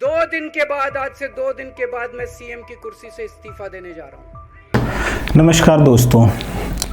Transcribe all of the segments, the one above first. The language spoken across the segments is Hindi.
2 दिन के बाद, आज से 2 दिन के बाद मैं सीएम की कुर्सी से इस्तीफा देने जा रहा हूं। नमस्कार दोस्तों,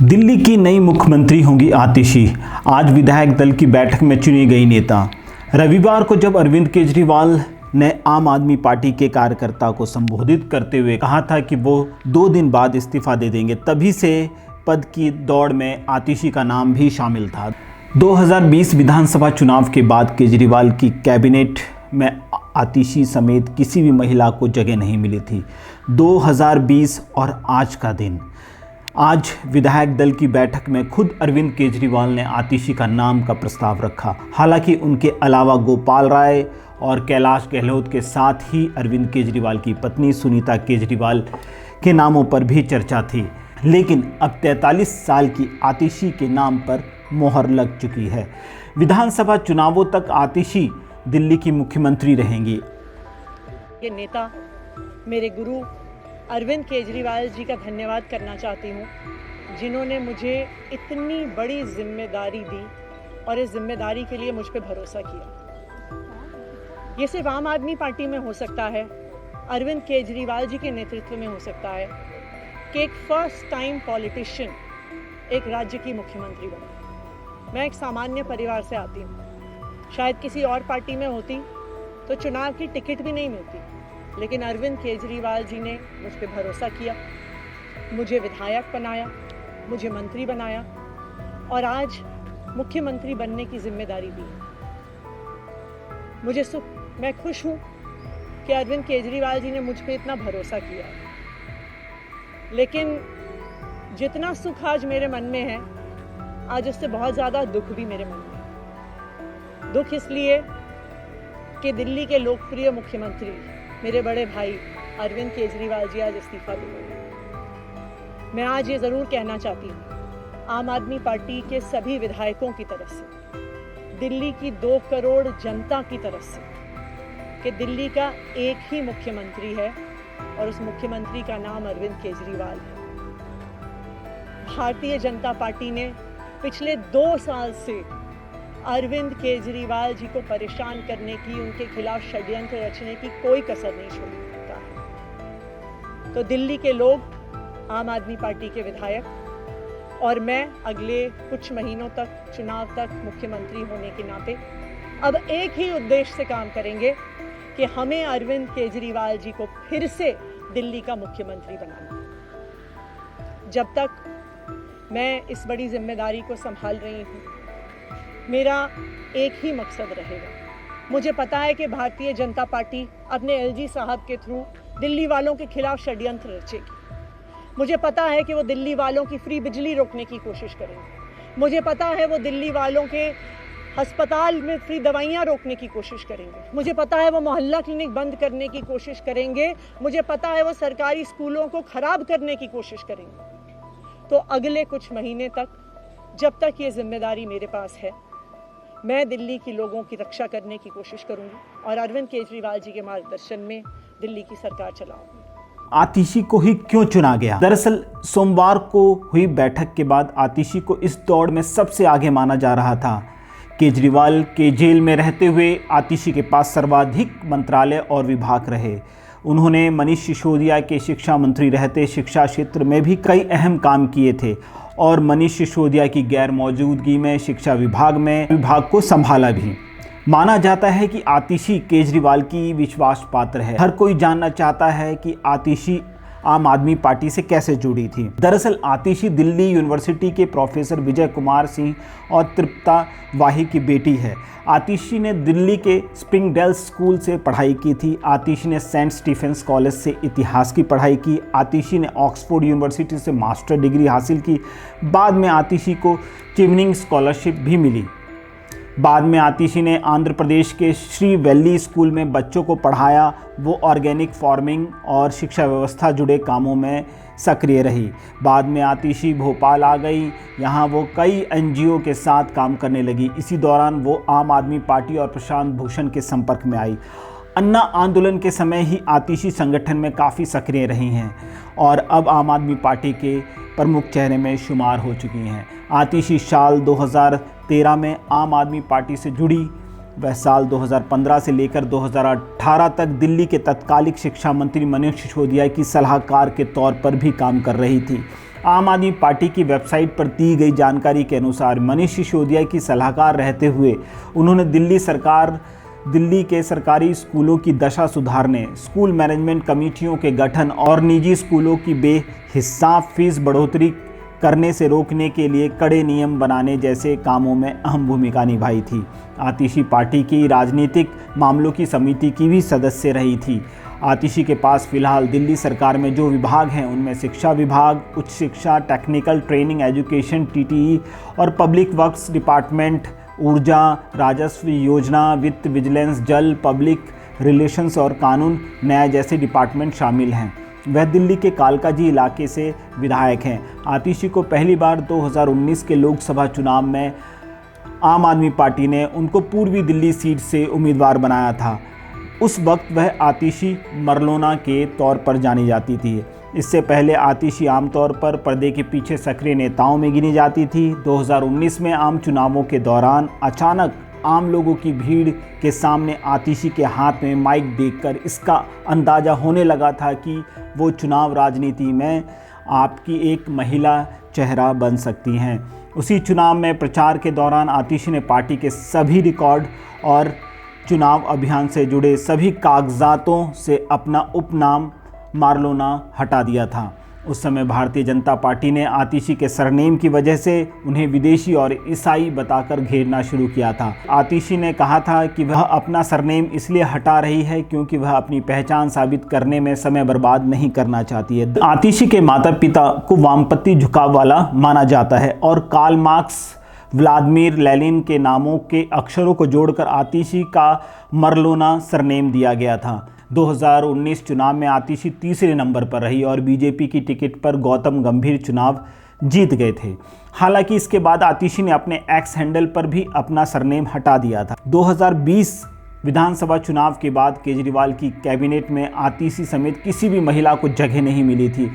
दिल्ली की नई मुख्यमंत्री होंगी आतिशी। आज विधायक दल की बैठक में चुनी गई नेता। रविवार को जब अरविंद केजरीवाल ने आम आदमी पार्टी के कार्यकर्ता को संबोधित करते हुए कहा था कि वो 2 दिन बाद इस्तीफा दे देंगे, तभी से पद की दौड़ में आतिशी का नाम भी शामिल था। 2020 विधानसभा चुनाव के बाद केजरीवाल की कैबिनेट में आतिशी समेत किसी भी महिला को जगह नहीं मिली थी। 2020 और आज का दिन, आज विधायक दल की बैठक में खुद अरविंद केजरीवाल ने आतिशी का नाम का प्रस्ताव रखा। हालांकि उनके अलावा गोपाल राय और कैलाश गहलोत के साथ ही अरविंद केजरीवाल की पत्नी सुनीता केजरीवाल के नामों पर भी चर्चा थी, लेकिन अब 43 साल की आतिशी के नाम पर मोहर लग चुकी है। विधानसभा चुनावों तक आतिशी दिल्ली की मुख्यमंत्री रहेंगी। ये नेता मेरे गुरु अरविंद केजरीवाल जी का धन्यवाद करना चाहती हूँ, जिन्होंने मुझे इतनी बड़ी जिम्मेदारी दी और इस जिम्मेदारी के लिए मुझ पे भरोसा किया। ये सिर्फ आम आदमी पार्टी में हो सकता है, अरविंद केजरीवाल जी के नेतृत्व में हो सकता है कि एक फर्स्ट टाइम पॉलिटिशियन एक राज्य की मुख्यमंत्री बने। मैं एक सामान्य परिवार से आती हूँ। शायद किसी और पार्टी में होती तो चुनाव की टिकट भी नहीं मिलती, लेकिन अरविंद केजरीवाल जी ने मुझ पर भरोसा किया, मुझे विधायक बनाया, मुझे मंत्री बनाया और आज मुख्यमंत्री बनने की जिम्मेदारी दी। मैं खुश हूँ कि अरविंद केजरीवाल जी ने मुझ पर इतना भरोसा किया। लेकिन जितना सुख आज मेरे मन में है, आज उससे बहुत ज़्यादा दुख भी मेरे मन में है। दुख इसलिए कि दिल्ली के लोकप्रिय मुख्यमंत्री मेरे बड़े भाई अरविंद केजरीवाल जी आज इस्तीफा दे रहे। मैं आज ये ज़रूर कहना चाहती हूँ आम आदमी पार्टी के सभी विधायकों की तरफ से, दिल्ली की 2 करोड़ जनता की तरफ से, कि दिल्ली का एक ही मुख्यमंत्री है और उस मुख्यमंत्री का नाम अरविंद केजरीवाल है। भारतीय जनता पार्टी ने पिछले 2 साल से अरविंद केजरीवाल जी को परेशान करने की, उनके खिलाफ षड्यंत्र रचने की कोई कसर नहीं छोड़ता है। तो दिल्ली के लोग, आम आदमी पार्टी के विधायक और मैं अगले कुछ महीनों तक, चुनाव तक मुख्यमंत्री होने के नाते अब एक ही उद्देश्य से काम करेंगे कि हमें अरविंद केजरीवाल जी को फिर से दिल्ली का मुख्यमंत्री बनाना। जब तक मैं इस बड़ी जिम्मेदारी को संभाल रही हूँ, मेरा एक ही मकसद रहेगा। मुझे पता है कि भारतीय जनता पार्टी अपने एलजी साहब के थ्रू दिल्ली वालों के खिलाफ षड्यंत्र रचेगी। मुझे पता है कि वो दिल्ली वालों की फ्री बिजली रोकने की कोशिश करेंगे। मुझे पता है वो दिल्ली वालों के अस्पताल में फ्री दवाइयाँ रोकने की कोशिश करेंगे। मुझे पता है वो मोहल्ला क्लिनिक बंद करने की कोशिश करेंगे। मुझे पता है वो सरकारी स्कूलों को खराब करने की कोशिश करेंगे। तो अगले कुछ महीने तक, जब तक ये जिम्मेदारी मेरे पास है, मैं दिल्ली के लोगों की रक्षा करने की कोशिश करूंगी और अरविंद केजरीवाल जी के मार्गदर्शन में दिल्ली की सरकार चलाऊंगी। आतिशी को ही क्यों चुना गया? दरअसल सोमवार को हुई बैठक के बाद आतिशी को इस दौड़ में सबसे आगे माना जा रहा था। केजरीवाल के जेल में रहते हुए आतिशी के पास सर्वाधिक मंत्रालय और विभाग रहे। उन्होंने मनीष सिसोदिया के शिक्षा मंत्री रहते शिक्षा क्षेत्र में भी कई अहम काम किए थे और मनीष सिसोदिया की गैर मौजूदगी में शिक्षा विभाग को संभाला भी। माना जाता है कि आतिशी केजरीवाल की विश्वास पात्र है। हर कोई जानना चाहता है कि आतिशी आम आदमी पार्टी से कैसे जुड़ी थी। दरअसल आतिशी दिल्ली यूनिवर्सिटी के प्रोफेसर विजय कुमार सिंह और तृप्ता वाही की बेटी है। आतिशी ने दिल्ली के स्प्रिंगडेल स्कूल से पढ़ाई की थी। आतिशी ने सेंट स्टीफेंस कॉलेज से इतिहास की पढ़ाई की। आतिशी ने ऑक्सफोर्ड यूनिवर्सिटी से मास्टर डिग्री हासिल की। बाद में आतिशी को चिवनिंग स्कॉलरशिप भी मिली। बाद में आतिशी ने आंध्र प्रदेश के श्री वैली स्कूल में बच्चों को पढ़ाया। वो ऑर्गेनिक फार्मिंग और शिक्षा व्यवस्था जुड़े कामों में सक्रिय रही। बाद में आतिशी भोपाल आ गई। यहाँ वो कई एनजीओ के साथ काम करने लगी। इसी दौरान वो आम आदमी पार्टी और प्रशांत भूषण के संपर्क में आई। अन्ना आंदोलन के समय ही आतिशी संगठन में काफ़ी सक्रिय रही हैं और अब आम आदमी पार्टी के प्रमुख चेहरे में शुमार हो चुकी हैं। आतिशी साल 2013 में आम आदमी पार्टी से जुड़ी वह साल 2015 से लेकर 2018 तक दिल्ली के तत्कालिक शिक्षा मंत्री मनीष सिसोदिया की सलाहकार के तौर पर भी काम कर रही थी। आम आदमी पार्टी की वेबसाइट पर दी गई जानकारी के अनुसार मनीष सिसोदिया की सलाहकार रहते हुए उन्होंने दिल्ली के सरकारी स्कूलों की दशा सुधारने, स्कूल मैनेजमेंट कमेटियों के गठन और निजी स्कूलों की बेहिसाब फीस बढ़ोतरी करने से रोकने के लिए कड़े नियम बनाने जैसे कामों में अहम भूमिका निभाई थी। आतिशी पार्टी की राजनीतिक मामलों की समिति की भी सदस्य रही थी। आतिशी के पास फिलहाल दिल्ली सरकार में जो विभाग हैं उनमें शिक्षा विभाग, उच्च शिक्षा, टेक्निकल ट्रेनिंग एजुकेशन TTE और पब्लिक वर्क्स डिपार्टमेंट, ऊर्जा, राजस्व योजना, वित्त, विजिलेंस, जल, पब्लिक रिलेशंस और कानून न्याय जैसे डिपार्टमेंट शामिल हैं। वह दिल्ली के कालकाजी इलाके से विधायक हैं। आतिशी को पहली बार 2019 के लोकसभा चुनाव में आम आदमी पार्टी ने उनको पूर्वी दिल्ली सीट से उम्मीदवार बनाया था। उस वक्त वह आतिशी मरलोना के तौर पर जानी जाती थी। इससे पहले आतिशी आमतौर पर पर्दे के पीछे सक्रिय नेताओं में गिनी जाती थी। 2019 में आम चुनावों के दौरान अचानक आम लोगों की भीड़ के सामने आतिशी के हाथ में माइक देखकर इसका अंदाज़ा होने लगा था कि वो चुनाव राजनीति में आपकी एक महिला चेहरा बन सकती हैं। उसी चुनाव में प्रचार के दौरान आतिशी ने पार्टी के सभी रिकॉर्ड और चुनाव अभियान से जुड़े सभी कागजातों से अपना उपनाम मारलोना हटा दिया था। उस समय भारतीय जनता पार्टी ने आतिशी के सरनेम की वजह से उन्हें विदेशी और ईसाई बताकर घेरना शुरू किया था। आतिशी ने कहा था कि वह अपना सरनेम इसलिए हटा रही है क्योंकि वह अपनी पहचान साबित करने में समय बर्बाद नहीं करना चाहती है। आतिशी के माता पिता को वामपंथी झुकाव वाला माना जाता है और कार्ल मार्क्स, व्लादिमीर लेनिन के नामों के अक्षरों को जोड़कर आतिशी का मरलोना सरनेम दिया गया था। 2019 चुनाव में आतिशी तीसरे नंबर पर रही और बीजेपी की टिकट पर गौतम गंभीर चुनाव जीत गए थे। हालांकि इसके बाद आतिशी ने अपने एक्स हैंडल पर भी अपना सरनेम हटा दिया था। 2020 विधानसभा चुनाव के बाद केजरीवाल की कैबिनेट में आतिशी समेत किसी भी महिला को जगह नहीं मिली थी।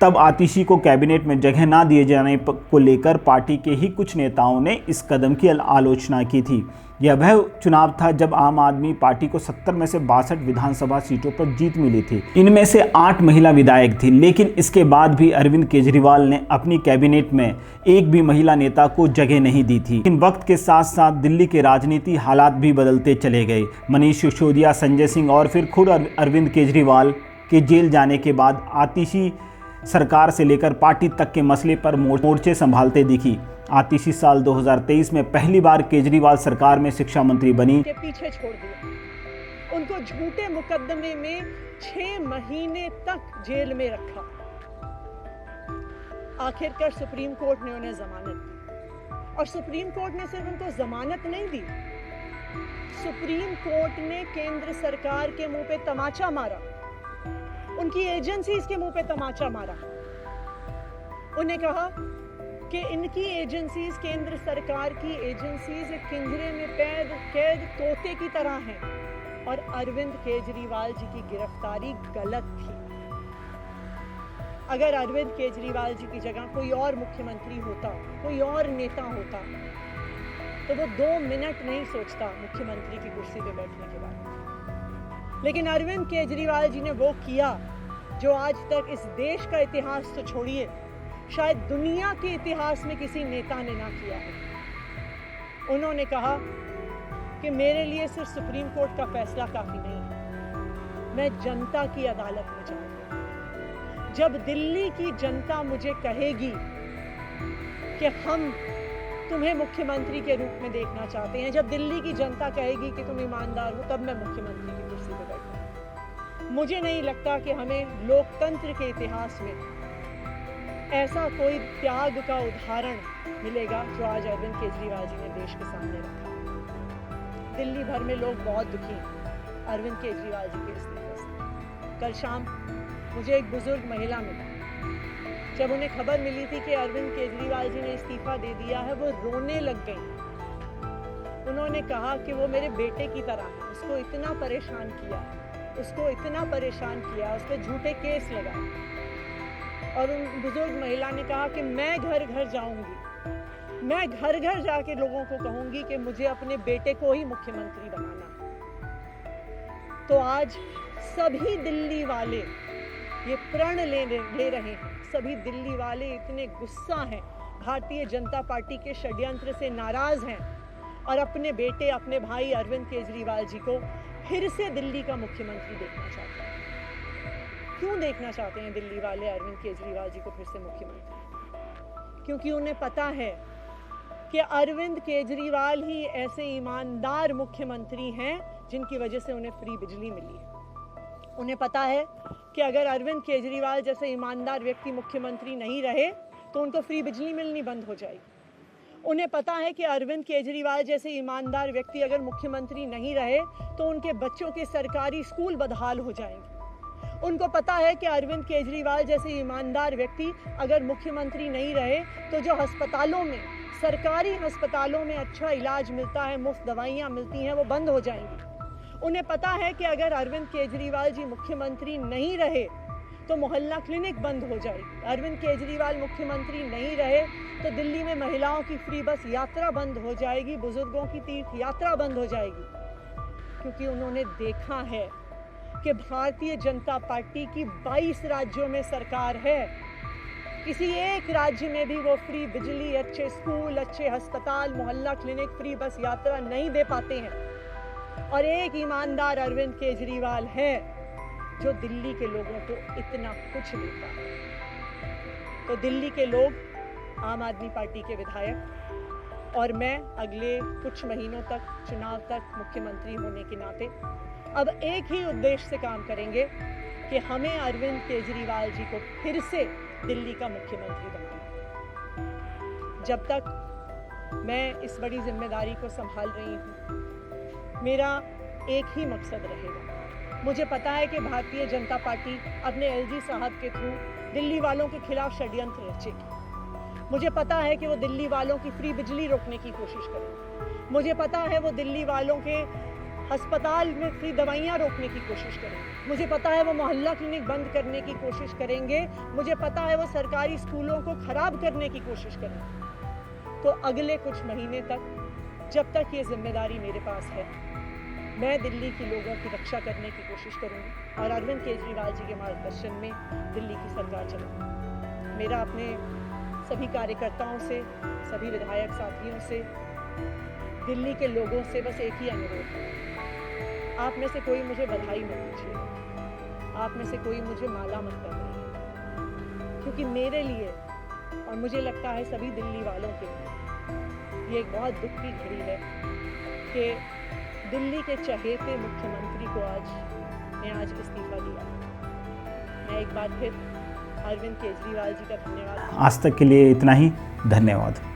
तब आतिशी को कैबिनेट में जगह ना दिए जाने को लेकर पार्टी के ही कुछ नेताओं ने इस कदम की आलोचना की थी। यह वह चुनाव था जब आम आदमी पार्टी को 70 में से 62 विधानसभा सीटों पर जीत मिली थी। इनमें से 8 महिला विधायक थी, लेकिन इसके बाद भी अरविंद केजरीवाल ने अपनी कैबिनेट में एक भी महिला नेता को जगह नहीं दी थी। लेकिन वक्त के साथ साथ दिल्ली के राजनीति हालात भी बदलते चले गए। मनीष सिसोदिया, संजय सिंह और फिर खुद अरविंद केजरीवाल के जेल जाने के बाद आतिशी सरकार से लेकर पार्टी तक के मसले पर मोर्चे संभालते दिखी। आतिशी साल 2023 में पहली बार केजरीवाल सरकार में शिक्षा मंत्री बनी। के पीछे छोड़ दिया, उनको झूठे मुकदमे में 6 महीने तक जेल में रखा। आखिरकार सुप्रीम कोर्ट ने उन्हें जमानत दी और सुप्रीम कोर्ट ने सिर्फ उनको जमानत नहीं दी, सुप्रीम कोर्ट ने केंद्र सरकार के मुंह पे तमाचा मारा, उनकी एजेंसीज के मुंह पे तमाचा मारा। उन्हें कहा कि इनकी एजेंसीज, केंद्र सरकार की एजेंसीज एक पिंजरे में कैद तोते की तरह हैं और अरविंद केजरीवाल जी की गिरफ्तारी गलत थी। अगर अरविंद केजरीवाल जी की जगह कोई और मुख्यमंत्री होता, कोई और नेता होता, तो वो 2 मिनट नहीं सोचता मुख्यमंत्री की कुर्सी पे बैठने के बाद। लेकिन अरविंद केजरीवाल जी ने वो किया जो आज तक इस देश का इतिहास तो छोड़िए, शायद दुनिया के इतिहास में किसी नेता ने ना किया है। उन्होंने कहा कि मेरे लिए सिर्फ सुप्रीम कोर्ट का फैसला काफी नहीं है, मैं जनता की अदालत में जाऊंगा। जब दिल्ली की जनता मुझे कहेगी कि हम तुम्हें मुख्यमंत्री के रूप में देखना चाहते हैं, जब दिल्ली की जनता कहेगी कि तुम ईमानदार हो, तब मैं मुख्यमंत्री की कुर्सी पर बैठूंगा। मुझे नहीं लगता कि हमें लोकतंत्र के इतिहास में ऐसा कोई त्याग का उदाहरण मिलेगा जो आज अरविंद केजरीवाल जी ने देश के सामने रखा। दिल्ली भर में लोग बहुत दुखी हैं अरविंद केजरीवाल जी के इस्तीफे से। कल शाम मुझे एक बुजुर्ग महिला मिली, जब उन्हें खबर मिली थी कि अरविंद केजरीवाल जी ने इस्तीफा दे दिया है, वो रोने लग गई। उन्होंने कहा कि वो मेरे बेटे की तरह है, उसको इतना परेशान किया, उस पर झूठे केस लगाए। और उन बुजुर्ग महिला ने कहा कि मैं घर घर जाऊंगी, मैं घर घर जाके लोगों को कहूंगी कि मुझे अपने बेटे को ही मुख्यमंत्री बनाना है। तो आज सभी दिल्ली वाले ये प्रण ले रहे हैं, सभी दिल्ली वाले इतने गुस्सा हैं, भारतीय जनता पार्टी के षड्यंत्र से नाराज हैं और अपने बेटे, अपने भाई अरविंद केजरीवाल जी को फिर से दिल्ली का मुख्यमंत्री देखना चाहते हैं। क्यों देखना चाहते हैं दिल्ली वाले अरविंद केजरीवाल जी को फिर से मुख्यमंत्री? क्योंकि उन्हें पता है कि अरविंद केजरीवाल ही ऐसे ईमानदार मुख्यमंत्री हैं जिनकी वजह से उन्हें फ्री बिजली मिली है। उन्हें पता है कि अगर अरविंद केजरीवाल जैसे ईमानदार व्यक्ति मुख्यमंत्री नहीं रहे तो उनको फ्री बिजली मिलनी बंद हो जाएगी। उन्हें पता है कि अरविंद केजरीवाल जैसे ईमानदार व्यक्ति अगर मुख्यमंत्री नहीं रहे तो उनके बच्चों के सरकारी स्कूल बदहाल हो जाएंगे। उनको पता है कि अरविंद केजरीवाल जैसे ईमानदार व्यक्ति अगर मुख्यमंत्री नहीं रहे तो जो अस्पतालों में, सरकारी अस्पतालों में अच्छा इलाज मिलता है, मुफ्त दवाइयाँ मिलती हैं, वो बंद हो जाएंगी। उन्हें पता है कि अगर अरविंद केजरीवाल जी मुख्यमंत्री नहीं रहे तो मोहल्ला क्लिनिक बंद हो जाएगी। अरविंद केजरीवाल मुख्यमंत्री नहीं रहे तो दिल्ली में महिलाओं की फ्री बस यात्रा बंद हो जाएगी, बुजुर्गों की तीर्थ यात्रा बंद हो जाएगी। क्योंकि उन्होंने देखा है कि भारतीय जनता पार्टी की 22 राज्यों में सरकार है, किसी एक राज्य में भी वो फ्री बिजली, अच्छे स्कूल, अच्छे अस्पताल, मोहल्ला क्लिनिक, फ्री बस यात्रा नहीं दे पाते हैं। और एक ईमानदार अरविंद केजरीवाल है जो दिल्ली के लोगों को इतना कुछ देता है। तो दिल्ली के लोग, आम आदमी पार्टी के विधायक और मैं अगले कुछ महीनों तक, चुनाव तक मुख्यमंत्री होने के नाते अब एक ही उद्देश्य से काम करेंगे कि हमें अरविंद केजरीवाल जी को फिर से दिल्ली का मुख्यमंत्री बनाना। जब तक मैं इस बड़ी जिम्मेदारी को संभाल रही हूँ, मेरा एक ही मकसद रहेगा। मुझे पता है कि भारतीय जनता पार्टी अपने एलजी साहब के थ्रू दिल्ली वालों के खिलाफ षड्यंत्र रचेगी। मुझे पता है कि वो दिल्ली वालों की फ्री बिजली रोकने की कोशिश करेंगे। मुझे पता है वो दिल्ली वालों के अस्पताल में फ्री दवाइयाँ रोकने की कोशिश करेंगे। मुझे पता है वो मोहल्ला क्लिनिक बंद करने की कोशिश करेंगे। मुझे पता है वो सरकारी स्कूलों को खराब करने की कोशिश करेंगे। तो अगले कुछ महीने तक, जब तक ये जिम्मेदारी मेरे पास है, मैं दिल्ली के लोगों की रक्षा करने की कोशिश करूंगी और अरविंद केजरीवाल जी के मार्गदर्शन में दिल्ली की सरकार चलाऊंगी। मेरा अपने सभी कार्यकर्ताओं से, सभी विधायक साथियों से, दिल्ली के लोगों से बस एक ही अनुरोध है, आप में से कोई मुझे बधाई मत दीजिएगा, आप में से कोई मुझे माला मत कर रही है, क्योंकि मेरे लिए और मुझे लगता है सभी दिल्ली वालों के लिए ये एक बहुत दुख की घड़ी है कि दिल्ली के चहेते मुख्यमंत्री को आज इस्तीफा दिया। मैं एक बार फिर अरविंद केजरीवाल जी का धन्यवाद। आज तक के लिए इतना ही, धन्यवाद।